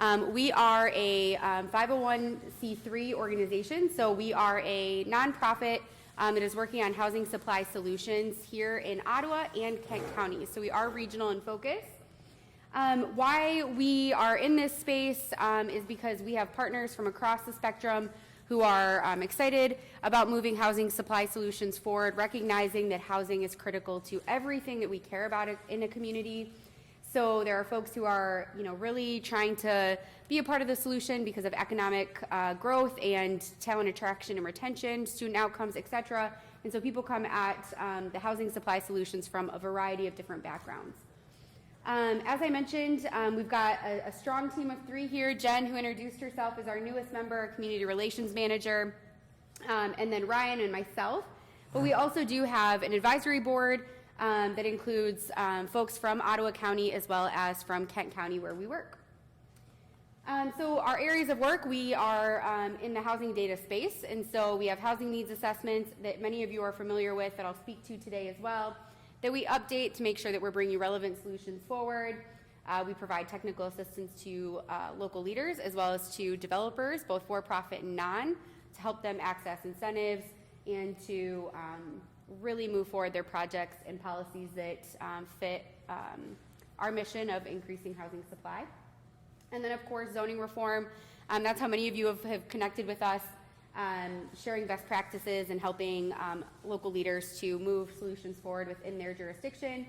We are a 501c3 organization, so we are a nonprofit that is working on housing supply solutions here in Ottawa and Kent County. So we are regional in focus. Why we are in this space is because we have partners from across the spectrum who are excited about moving housing supply solutions forward, recognizing that housing is critical to everything that we care about in a community. So there are folks who are, really trying to be a part of the solution because of economic growth and talent attraction and retention, student outcomes, et cetera. And so people come at the housing supply solutions from a variety of different backgrounds. As I mentioned, we've got a strong team of 3 here. Jen, who introduced herself, is our newest member, Community Relations Manager, and then Ryan and myself. But we also do have an advisory board that includes folks from Ottawa County as well as from Kent County where we work. So our areas of work, we are in the housing data space, and so we have housing needs assessments that many of you are familiar with that I'll speak to today as well, that we update to make sure that we're bringing relevant solutions forward. We provide technical assistance to local leaders as well as to developers, both for-profit and non, to help them access incentives and to really move forward their projects and policies that fit our mission of increasing housing supply. And then, of course, zoning reform. That's how many of you have connected with us, sharing best practices and helping local leaders to move solutions forward within their jurisdiction.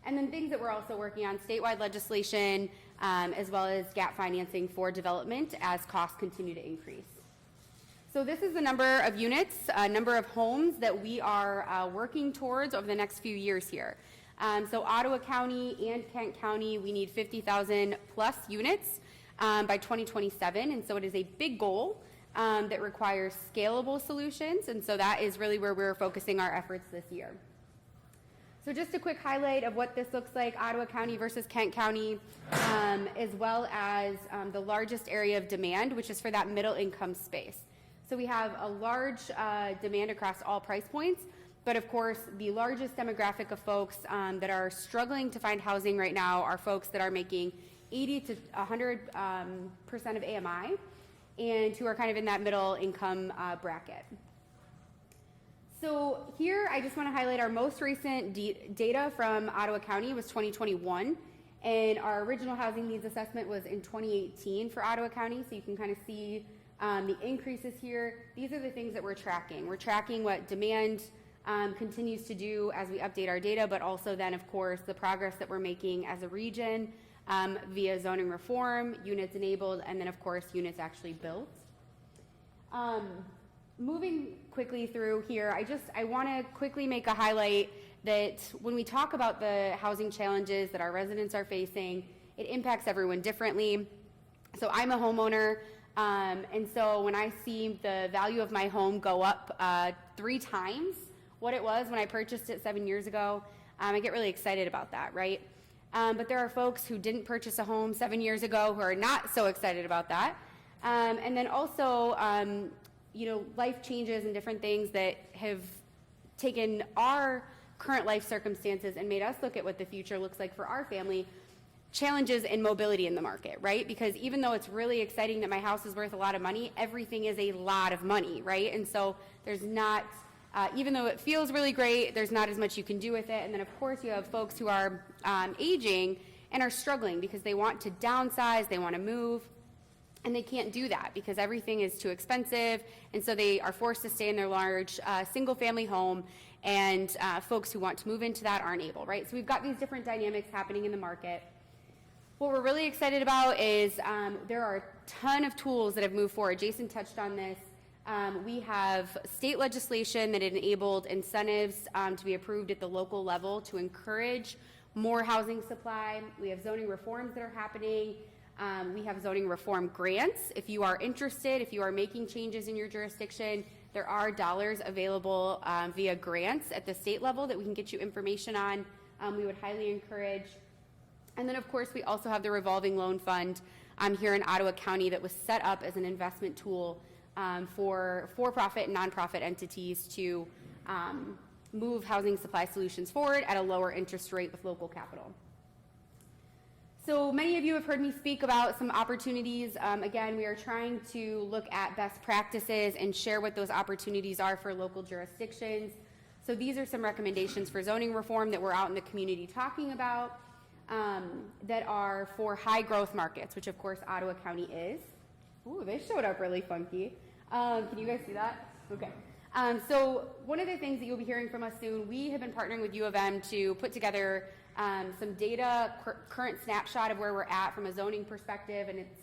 And then things that we're also working on, statewide legislation, as well as gap financing for development as costs continue to increase. So this is the number of units, number of homes that we are working towards over the next few years here. So Ottawa County and Kent County, we need 50,000 plus units by 2027, and so it is a big goal that requires scalable solutions, and so that is really where we're focusing our efforts this year. So just a quick highlight of what this looks like, Ottawa County versus Kent County, as well as the largest area of demand, which is for that middle income space. So we have a large demand across all price points, but of course the largest demographic of folks that are struggling to find housing right now are folks that are making 80 to 100% of AMI and who are kind of in that middle income bracket. So here I just want to highlight our most recent data from Ottawa County was 2021, and our original housing needs assessment was in 2018 for Ottawa County, so you can kind of see the increases here. These are the things that we're tracking. We're tracking what demand continues to do as we update our data, but also then, of course, the progress that we're making as a region via zoning reform, units enabled, and then, of course, units actually built. Moving quickly through here, I want to quickly make a highlight that when we talk about the housing challenges that our residents are facing, it impacts everyone differently. So I'm a homeowner. And so when I see the value of my home go up 3 times what it was when I purchased it 7 years ago, I get really excited about that, right? But there are folks who didn't purchase a home 7 years ago who are not so excited about that. And then also, life changes and different things that have taken our current life circumstances and made us look at what the future looks like for our family. Challenges in mobility in the market, right? Because even though it's really exciting that my house is worth a lot of money, everything is a lot of money, right? And so there's not, even though it feels really great, there's not as much you can do with it. And then of course you have folks who are aging and are struggling because they want to downsize, they want to move, and they can't do that because everything is too expensive. And so they are forced to stay in their large single family home, and folks who want to move into that aren't able, right? So we've got these different dynamics happening in the market. What we're really excited about is there are a ton of tools that have moved forward. Jason touched on this. We have state legislation that enabled incentives to be approved at the local level to encourage more housing supply. We have zoning reforms that are happening. We have zoning reform grants. If you are interested, if you are making changes in your jurisdiction, there are dollars available via grants at the state level that we can get you information on. We would highly encourage. And then, of course, we also have the revolving loan fund here in Ottawa County that was set up as an investment tool for for-profit and nonprofit entities to move housing supply solutions forward at a lower interest rate with local capital. So many of you have heard me speak about some opportunities. Again, we are trying to look at best practices and share what those opportunities are for local jurisdictions. So these are some recommendations for zoning reform that we're out in the community talking about that are for high growth markets, which of course Ottawa County is. Ooh, they showed up really funky. Can you guys see that? Okay. So one of the things that you'll be hearing from us soon, we have been partnering with U of M to put together some data, current snapshot of where we're at from a zoning perspective, and it's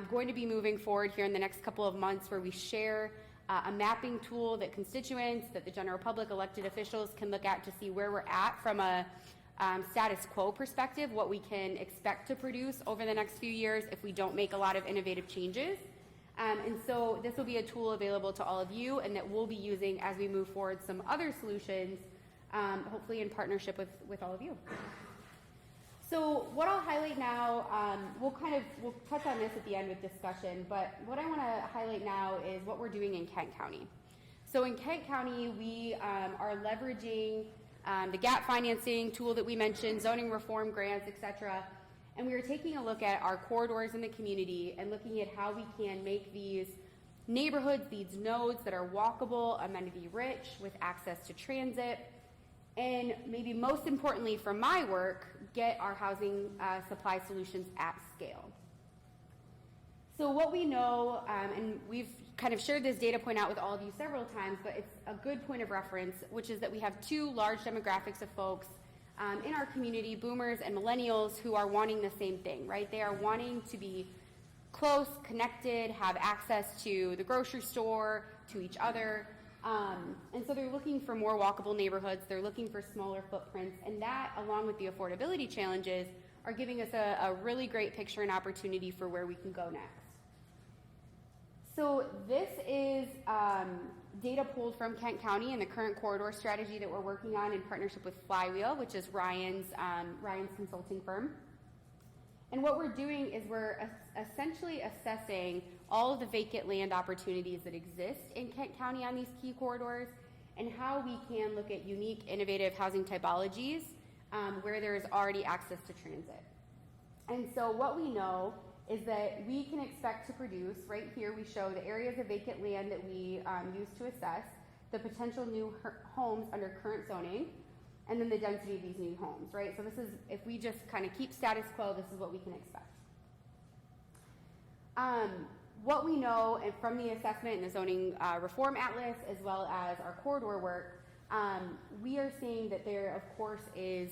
going to be moving forward here in the next couple of months where we share a mapping tool that constituents, that the general public, elected officials can look at to see where we're at from a status quo perspective, what we can expect to produce over the next few years if we don't make a lot of innovative changes. And so this will be a tool available to all of you and that we'll be using as we move forward some other solutions, hopefully in partnership with all of you. So what I'll highlight now, we'll touch on this at the end with discussion, but what I want to highlight now is what we're doing in Kent County. So in Kent County, we are leveraging the gap financing tool that we mentioned, zoning reform grants, etc. And we are taking a look at our corridors in the community and looking at how we can make these neighborhoods, these nodes that are walkable, amenity rich, with access to transit, and maybe most importantly for my work, get our housing supply solutions at scale. So what we know, and we've kind of shared this data point out with all of you several times, but it's a good point of reference, which is that we have two large demographics of folks in our community, boomers and millennials, who are wanting the same thing, right? They are wanting to be close, connected, have access to the grocery store, to each other. And so they're looking for more walkable neighborhoods, they're looking for smaller footprints, and that, along with the affordability challenges, are giving us a really great picture and opportunity for where we can go next. So this is data pulled from Kent County and the current corridor strategy that we're working on in partnership with Flywheel, which is Ryan's consulting firm. And what we're doing is we're essentially assessing all of the vacant land opportunities that exist in Kent County on these key corridors and how we can look at unique, innovative housing typologies where there is already access to transit. And so what we know is that we can expect to produce, right here we show the areas of vacant land that we use to assess the potential new homes under current zoning, and then the density of these new homes, right? So this is, if we just kind of keep status quo, this is what we can expect. What we know and from the assessment and the zoning reform atlas, as well as our corridor work, we are seeing that there, of course, is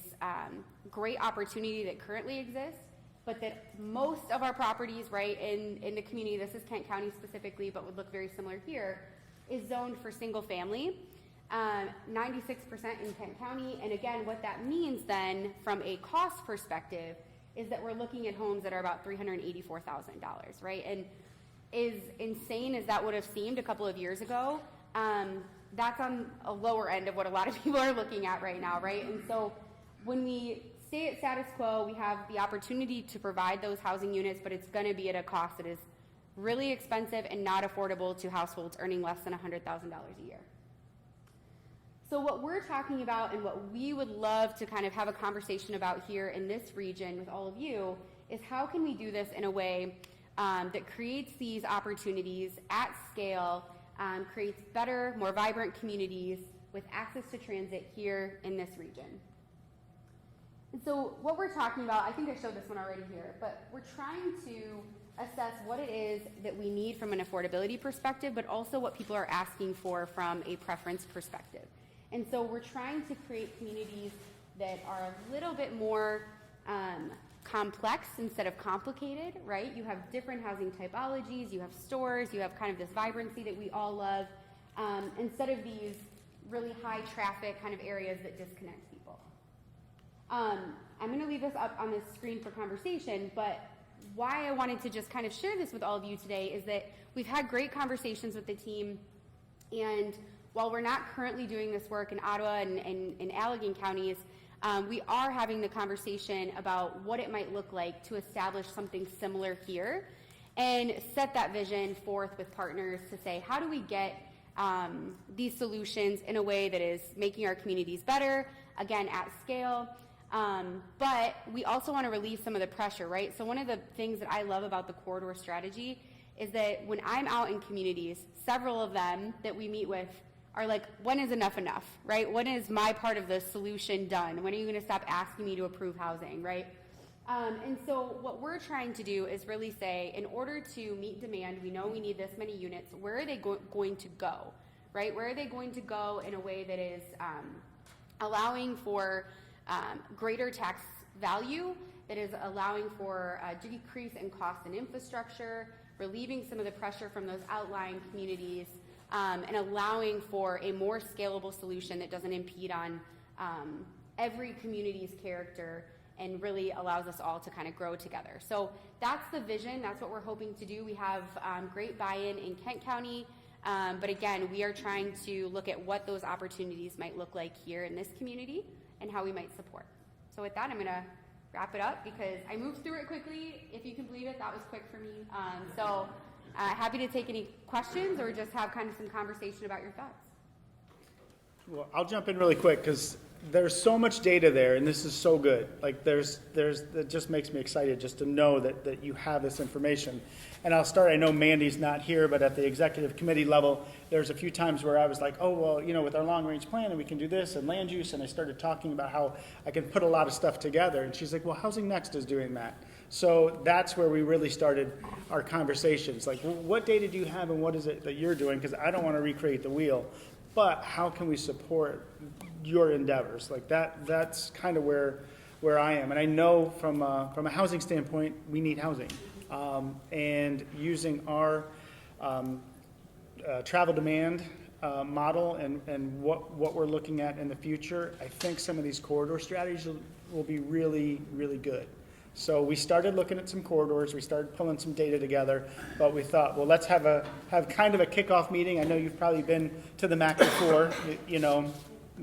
great opportunity that currently exists, but that most of our properties, right, in the community, this is Kent County specifically, but would look very similar here, is zoned for single family, 96% in Kent County. And again, what that means then from a cost perspective is that we're looking at homes that are about $384,000, right? And as insane as that would have seemed a couple of years ago, that's on a lower end of what a lot of people are looking at right now, right? And so when we stay at status quo, we have the opportunity to provide those housing units, but it's going to be at a cost that is really expensive and not affordable to households earning less than $100,000 a year. So what we're talking about and what we would love to kind of have a conversation about here in this region with all of you is how can we do this in a way that creates these opportunities at scale, creates better, more vibrant communities with access to transit here in this region. And so what we're talking about, I think I showed this one already here, but we're trying to assess what it is that we need from an affordability perspective, but also what people are asking for from a preference perspective. And so we're trying to create communities that are a little bit more complex instead of complicated, right? You have different housing typologies, you have stores, you have kind of this vibrancy that we all love, instead of these really high traffic kind of areas that disconnect people. I'm going to leave this up on this screen for conversation, but why I wanted to just kind of share this with all of you today is that we've had great conversations with the team, and while we're not currently doing this work in Ottawa and in Allegheny counties, we are having the conversation about what it might look like to establish something similar here and set that vision forth with partners to say, how do we get these solutions in a way that is making our communities better, again, at scale, But we also want to relieve some of the pressure, right? So one of the things that I love about the corridor strategy is that when I'm out in communities, several of them that we meet with are like, when is enough, right? When is my part of the solution done? When are you going to stop asking me to approve housing, right? And so what we're trying to do is really say, in order to meet demand, we know we need this many units, where are they going to go, right? Where are they going to go in a way that is allowing for greater tax value, that is allowing for a decrease in cost and infrastructure, relieving some of the pressure from those outlying communities, and allowing for a more scalable solution that doesn't impede on every community's character and really allows us all to kind of grow together. So that's the vision. That's what we're hoping to do. We have great buy-in in Kent County, but again, we are trying to look at what those opportunities might look like here in this community and how we might support. So with that, I'm going to wrap it up because I moved through it quickly. If you can believe it, that was quick for me. Happy to take any questions or just have kind of some conversation about your thoughts. Well, I'll jump in really quick because there's so much data there, and this is so good. Like it just makes me excited just to know that you have this information. And I'll start, I know Mandy's not here, but at the executive committee level, there's a few times where I was like, oh, well, with our long range plan and we can do this and land use, and I started talking about how I can put a lot of stuff together. And she's like, well, Housing Next is doing that. So that's where we really started our conversations. Like, what data do you have and what is it that you're doing? Because I don't want to recreate the wheel, but how can we support your endeavors? Like that's kind of where I am. And I know from a housing standpoint, we need housing. And using our travel demand model and what we're looking at in the future, I think some of these corridor strategies will be really, really good. So we started looking at some corridors, we started pulling some data together, but we thought, well, let's have kind of a kickoff meeting. I know you've probably been to the MACC before,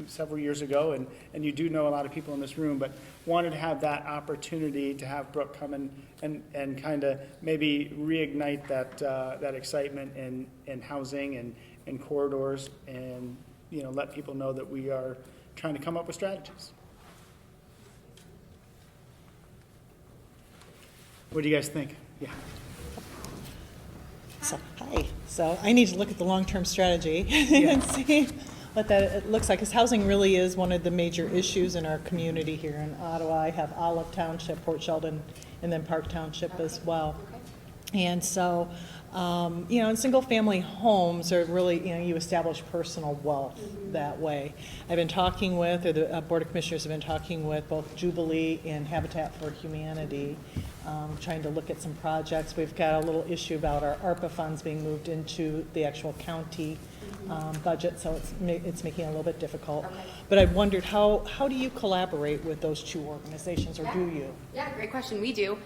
several years ago, and you do know a lot of people in this room, but wanted to have that opportunity to have Brooke come and kind of maybe reignite that excitement in housing and corridors, and let people know that we are trying to come up with strategies. What do you guys think? Yeah. So I need to look at the long-term strategy and see what that looks like, because housing really is one of the major issues in our community here in Ottawa. I have Olive Township, Port Sheldon, and then Park Township as well. And so, and single-family homes are really, you establish personal wealth that way. I've been talking with, or the Board of Commissioners have been talking with both Jubilee and Habitat for Humanity, trying to look at some projects. We've got a little issue about our ARPA funds being moved into the actual county budget, so it's making it a little bit difficult. Okay. But I wondered, how do you collaborate with those two organizations, or do you? Yeah, great question. We do.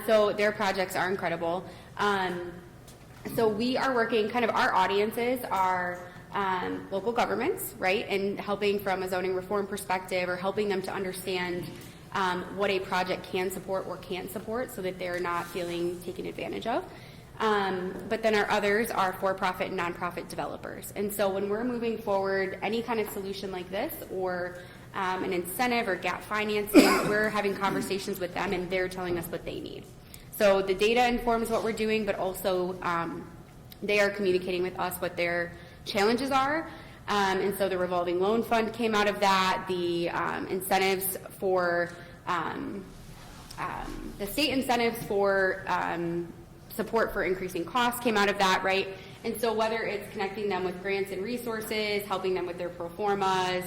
So their projects are incredible. So we are working, kind of our audiences are local governments, right? And helping from a zoning reform perspective, or helping them to understand what a project can support or can't support so that they're not feeling taken advantage of. But then our others are for-profit and nonprofit developers. And so when we're moving forward any kind of solution like this, or an incentive or gap financing, we're having conversations with them and they're telling us what they need. So the data informs what we're doing, but also they are communicating with us what their challenges are. And so the revolving loan fund came out of that. The incentives for the state incentives for support for increasing costs came out of that, right? And so whether it's connecting them with grants and resources, helping them with their pro formas,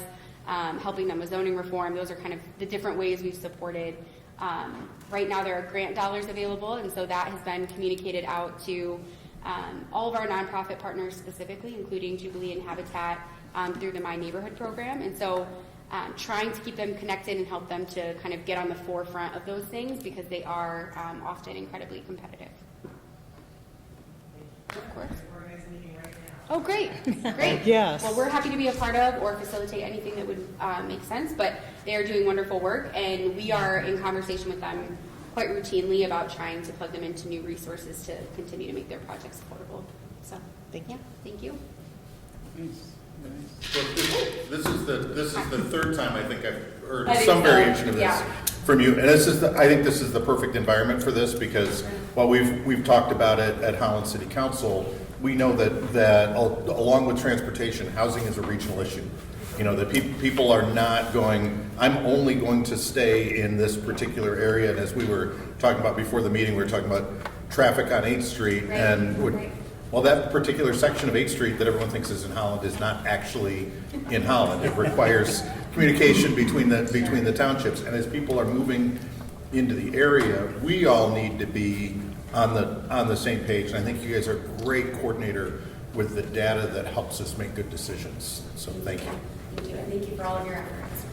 helping them with zoning reform, those are kind of the different ways we've supported. Right now there are grant dollars available, and so that has been communicated out to all of our nonprofit partners specifically, including Jubilee and Habitat, through the My Neighborhood program. And so trying to keep them connected and help them to kind of get on the forefront of those things, because they are often incredibly competitive. Of course. Oh, great. Great. Yes. Well, we're happy to be a part of or facilitate anything that would make sense, but they are doing wonderful work, and we are in conversation with them quite routinely about trying to plug them into new resources to continue to make their projects affordable. So, thank you. Thank you. Nice. This is the third time I think I've heard I think some so, variation of this yeah. from you, and I think this is the perfect environment for this, because while we've talked about it at Holland City Council, we know that along with transportation, housing is a regional issue. You know, that people are not going, I'm only going to stay in this particular area, and as we were talking about before the meeting, we were talking about traffic on 8th Street, Right, and right. well, that particular section of 8th Street that everyone thinks is in Holland is not actually in Holland. It requires communication between the townships. And as people are moving into the area, we all need to be on the same page. And I think you guys are a great coordinator with the data that helps us make good decisions. So thank you. Thank you, and thank you for all of your efforts.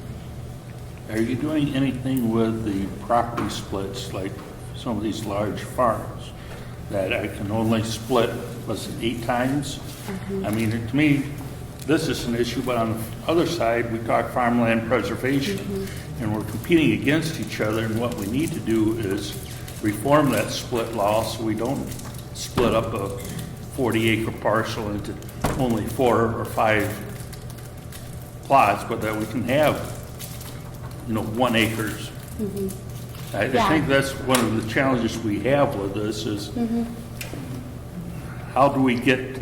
Are you doing anything with the property splits, like some of these large farms, that I can only split, was it 8 times? I mean, to me, this is an issue, but on the other side, we talk farmland preservation, and we're competing against each other, and what we need to do is reform that split law so we don't split up a 40-acre parcel into only 4 or 5 plots, but that we can have, 1 acres. I think that's one of the challenges we have with this is how do we get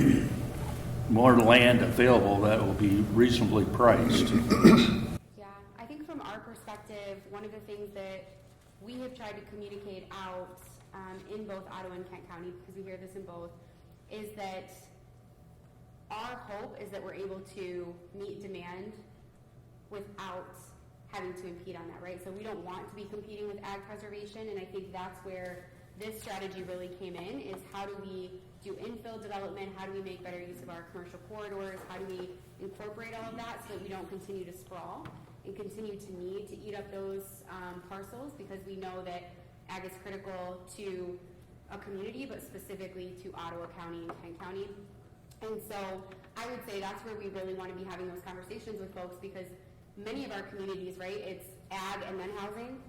more land available that will be reasonably priced? Yeah, I think from our perspective, one of the things that we have tried to communicate out in both Ottawa and Kent County, because we hear this in both, is that our hope is that we're able to meet demand without having to impede on that, right? So we don't want to be competing with ag preservation, and I think that's where this strategy really came in, is how do we do infill development, how do we make better use of our commercial corridors, how do we incorporate all of that so that we don't continue to sprawl and continue to need to eat up those parcels, because we know that ag is critical to a community, but specifically to Ottawa County and Kent County. And so I would say that's where we really want to be having those conversations with folks, because many of our communities, right, it's ag and then housing,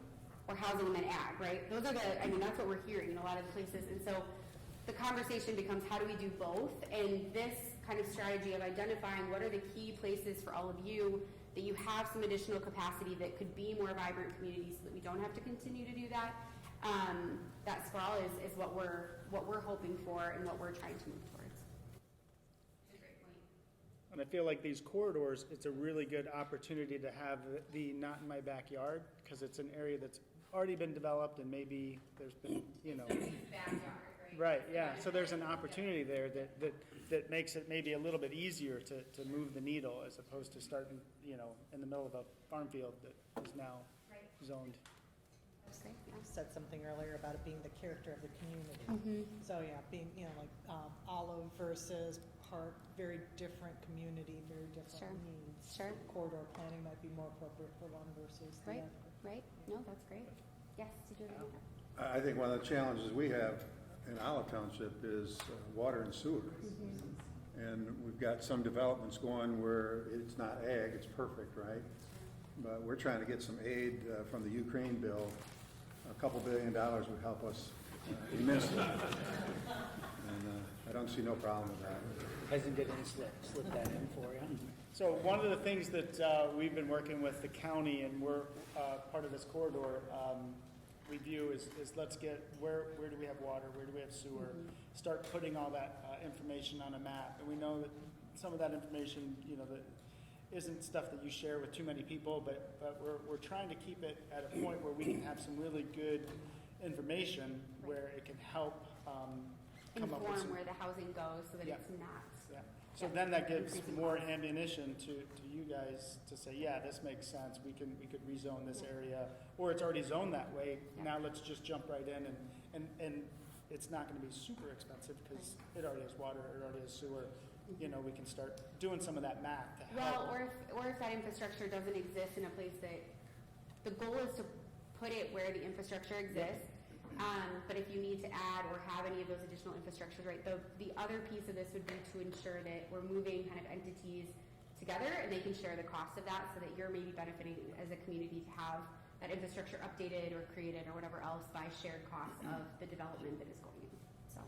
or housing and then ag, right? Those are that's what we're hearing in a lot of places. And so the conversation becomes, how do we do both? And this kind of strategy of identifying what are the key places for all of you that you have some additional capacity that could be more vibrant communities so that we don't have to continue to do that. That sprawl is what we're hoping for and what we're trying to move towards. That's a great point. And I feel like these corridors, it's a really good opportunity to have the not in my backyard, because it's an area that's already been developed and maybe there's been, Backyard, right? Right, yeah, so there's an opportunity there that makes it maybe a little bit easier to move the needle, as opposed to starting, in the middle of a farm field that is now zoned. That's great, yeah. Said something earlier about it being the character of the community. So yeah, being, Olive versus Park, very different community, very different needs. Sure. Corridor planning might be more appropriate for one versus the Right, other. right. No, that's great. Yes, did you have anything? I think one of the challenges we have in Olive Township is water and sewer. And we've got some developments going where it's not ag, it's perfect, right? But we're trying to get some aid from the Ukraine bill. A couple $2 billion would help us immensely. And I don't see no problem with that. Hasn't get any slip that in for you. So one of the things that we've been working with the county, and we're part of this corridor we view is let's get where do we have water, where do we have sewer, start putting all that information on a map. And we know that some of that information, that isn't stuff that you share with too many people, but we're trying to keep it at a point where we can have some really good information where it can help come up with some, Inform where the housing goes so that Yeah. it's not. yeah. So then that gives more ammunition to you guys to say, yeah, this makes sense. We could rezone this area, or it's already zoned that way. Yeah. Now let's just jump right in, and it's not going to be super expensive because it already has water, it already has sewer. We can start doing some of that math to help. Well, or if that infrastructure doesn't exist in a place that, the goal is to put it where the infrastructure exists. But if you need to add or have any of those additional infrastructures, right, the other piece of this would be to ensure that we're moving kind of entities together and they can share the cost of that, so that you're maybe benefiting as a community to have that infrastructure updated or created or whatever else by shared costs of the development that is going in. So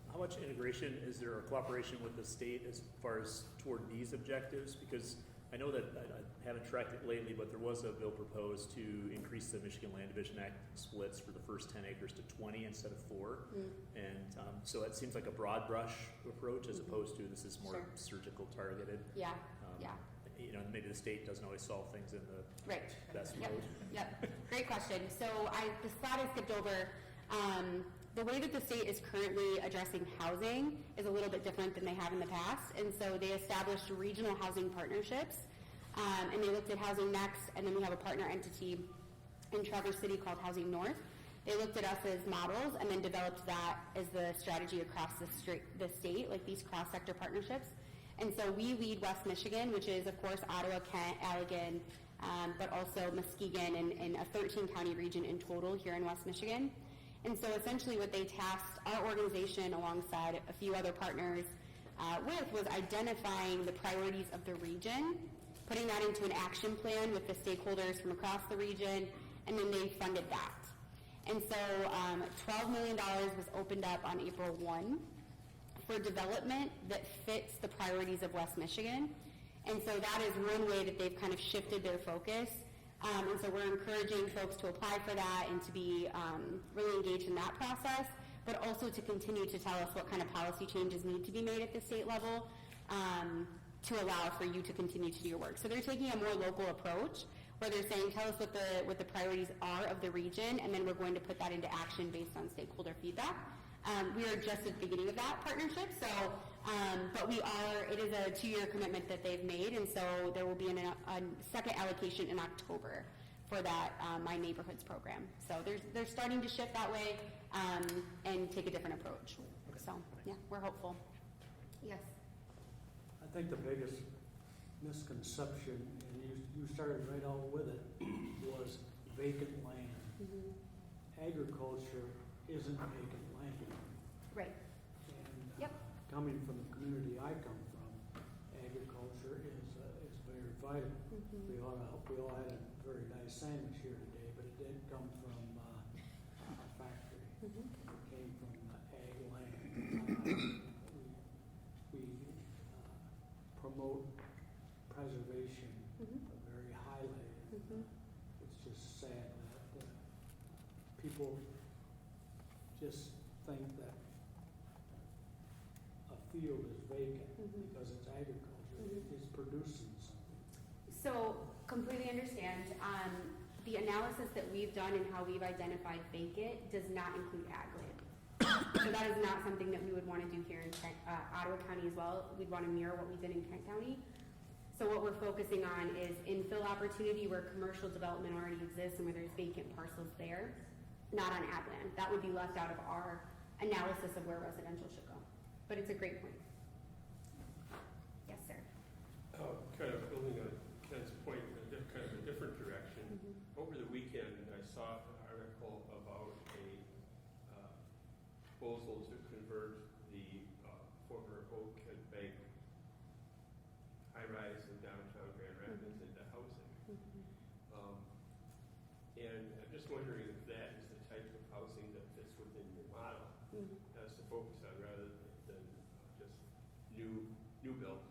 How how much integration is there or cooperation with the state as far as toward these objectives? Because I know that I haven't tracked it lately, but there was a bill proposed to increase the Michigan Land Division Act splits for the first 10 acres to 20 instead of 4. And so it seems like a broad brush approach as opposed to this is more Sure. surgical targeted. Yeah, yeah. You know, maybe the state doesn't always solve things in the Right. best Yep. mode. Yep. Great question. So the slide I skipped over. The way that the state is currently addressing housing is a little bit different than they have in the past. And so they established regional housing partnerships. And they looked at Housing Next, and then we have a partner entity in Traverse City called Housing North. They looked at us as models and then developed that as the strategy across the state, like these cross-sector partnerships. And so we lead West Michigan, which is, of course, Ottawa, Kent, Allegan, but also Muskegon and a 13-county region in total here in West Michigan. And so essentially what they tasked our organization alongside a few other partners with was identifying the priorities of the region, putting that into an action plan with the stakeholders from across the region, and then they funded that. And so $12 million was opened up on April 1 for development that fits the priorities of West Michigan. And so that is one way that they've kind of shifted their focus. And so we're encouraging folks to apply for that and to be really engaged in that process, but also to continue to tell us what kind of policy changes need to be made at the state level to allow for you to continue to do your work. So they're taking a more local approach where they're saying, tell us what the priorities are of the region, and then we're going to put that into action based on stakeholder feedback. We are just at the beginning of that partnership, so but it is a 2-year commitment that they've made, and so there will be a second allocation in October for that My Neighborhoods program. So they're starting to shift that way and take a different approach. So yeah, we're hopeful. Yes. I think the biggest misconception, and you started right out with it, was vacant land. Agriculture isn't vacant land. Right. And Yep. coming from the community I come from, agriculture is very vital. We all had a very nice sandwich here today, but it didn't come from a factory. It came from ag land. We promote preservation very highly. It's just sad that people just think that a field is vacant because it's agriculture. It's producing something. So completely understand. The analysis that we've done and how we've identified vacant does not include ag land. So that is not something that we would want to do here in Ottawa County as well. We'd want to mirror what we did in Kent County. So what we're focusing on is infill opportunity where commercial development already exists and where there's vacant parcels there, not on ag land. That would be left out of our analysis of where residential should go. But it's a great point. Yes, sir. Kind of building on Ken's point in kind of a different direction. Over the weekend, I saw an article about a proposal to convert the former Oak and Bank high-rise in downtown Grand Rapids into housing. And I'm just wondering if that is the type of housing that fits within your model as to focus on rather than just new build.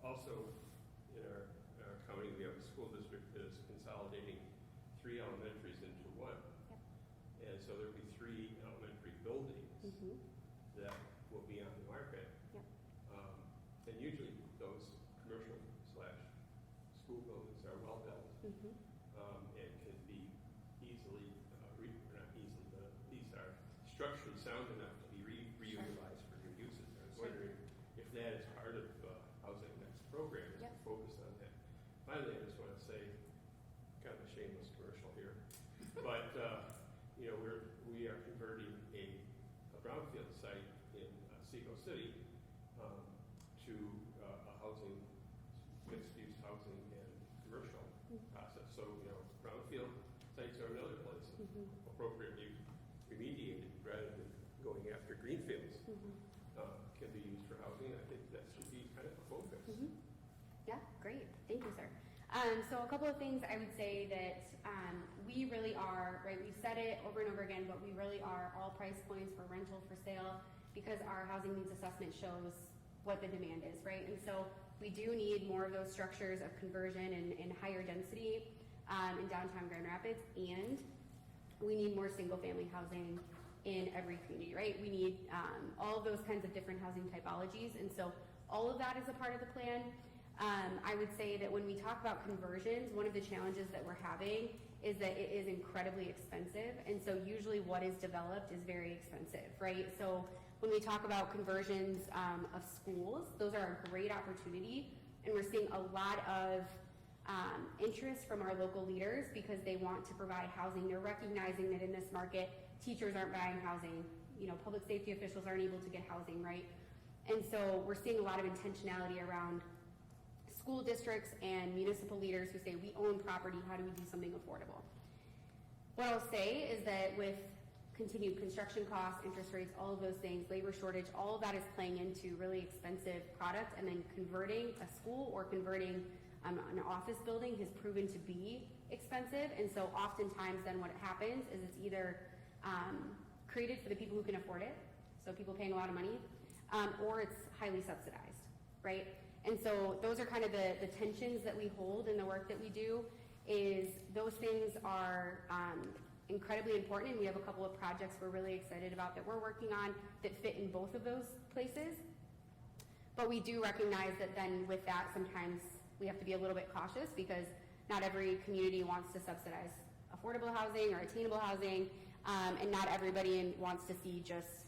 Also, in our county, we have a school district that is consolidating 3 elementaries into 1. And so there'll be 3 elementary buildings that will be on the market. And usually those commercial/school buildings are well built and can be easily, not easily, but these are structurally sound enough to be reutilized for new uses. I was wondering if that is part of Housing Next program, is to focus on that. Finally, I just want to say, kind of a shameless commercial here, but we are converting a brownfield site in Seago City to a housing, mixed-use housing and commercial process. So, brownfield sites are another place appropriately remediated rather than going after greenfields. Can be used for housing. I think that should be kind of a focus. Yeah, great. Thank you, sir. So a couple of things I would say that we really are, right, we've said it over and over again, but we really are all price points for rental for sale because our housing needs assessment shows what the demand is, right? And so we do need more of those structures of conversion and higher density in downtown Grand Rapids, and we need more single-family housing in every community, right? We need all of those kinds of different housing typologies, and so all of that is a part of the plan. I would say that when we talk about conversions, one of the challenges that we're having is that it is incredibly expensive, and so usually what is developed is very expensive, right? So when we talk about conversions of schools, those are a great opportunity, and we're seeing a lot of interest from our local leaders because they want to provide housing. They're recognizing that in this market, teachers aren't buying housing, you know, public safety officials aren't able to get housing, right? And so we're seeing a lot of intentionality around school districts and municipal leaders who say, we own property, how do we do something affordable? What I'll say is that with continued construction costs, interest rates, all of those things, labor shortage, all of that is playing into really expensive product, and then converting a school or converting an office building has proven to be expensive. And so oftentimes then what happens is it's either created for the people who can afford it, so people paying a lot of money, or it's highly subsidized, right? And so those are kind of the tensions that we hold in the work that we do, is those things are incredibly important, and we have a couple of projects we're really excited about that we're working on that fit in both of those places. But we do recognize that then with that, sometimes we have to be a little bit cautious because not every community wants to subsidize affordable housing or attainable housing, and not everybody wants to see just,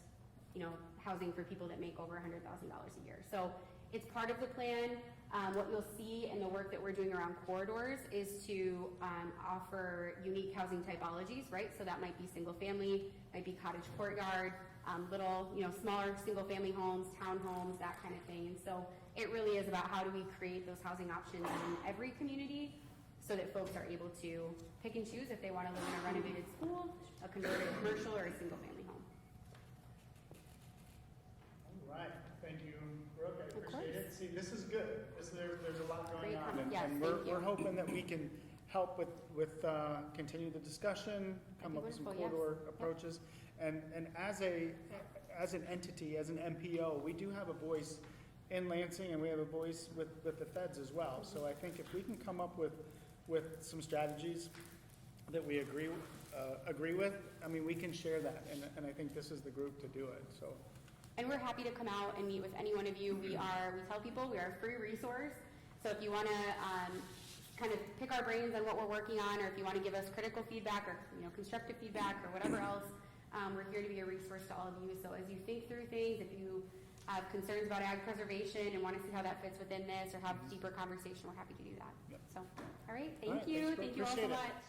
you know, housing for people that make over $100,000 a year. So it's part of the plan. What you'll see in the work that we're doing around corridors is to offer unique housing typologies, right? So that might be single family, might be cottage courtyard, little, you know, smaller single family homes, townhomes, that kind of thing. And so it really is about how do we create those housing options in every community so that folks are able to pick and choose if they want to live in a renovated school, a converted commercial, or a single family home. All right, thank you, Brooke, I Of appreciate course. it. See, this is good. There's a lot going Great on, comment. Yes, and thank you. we're hoping that we can help with continue the discussion, come up with some wonderful, yes. corridor Yep. approaches. And as an entity, as an MPO, we do have a voice in Lansing, and we have a voice with the feds as well. So I think if we can come up with some strategies that we agree with, I mean, we can share that, and I think this is the group to do it, so. And we're happy to come out and meet with any one of you. We tell people we are a free resource. So if you want to kind of pick our brains on what we're working on, or if you want to give us critical feedback or, you know, constructive feedback or whatever else, we're here to be a resource to all of you. So as you think through things, if you have concerns about ag preservation and want to see how that fits within this or have a deeper conversation, we're happy to do that. Yep. So, all right, All right, thank you. thanks, Brooke. Thank you all so Appreciate it. much.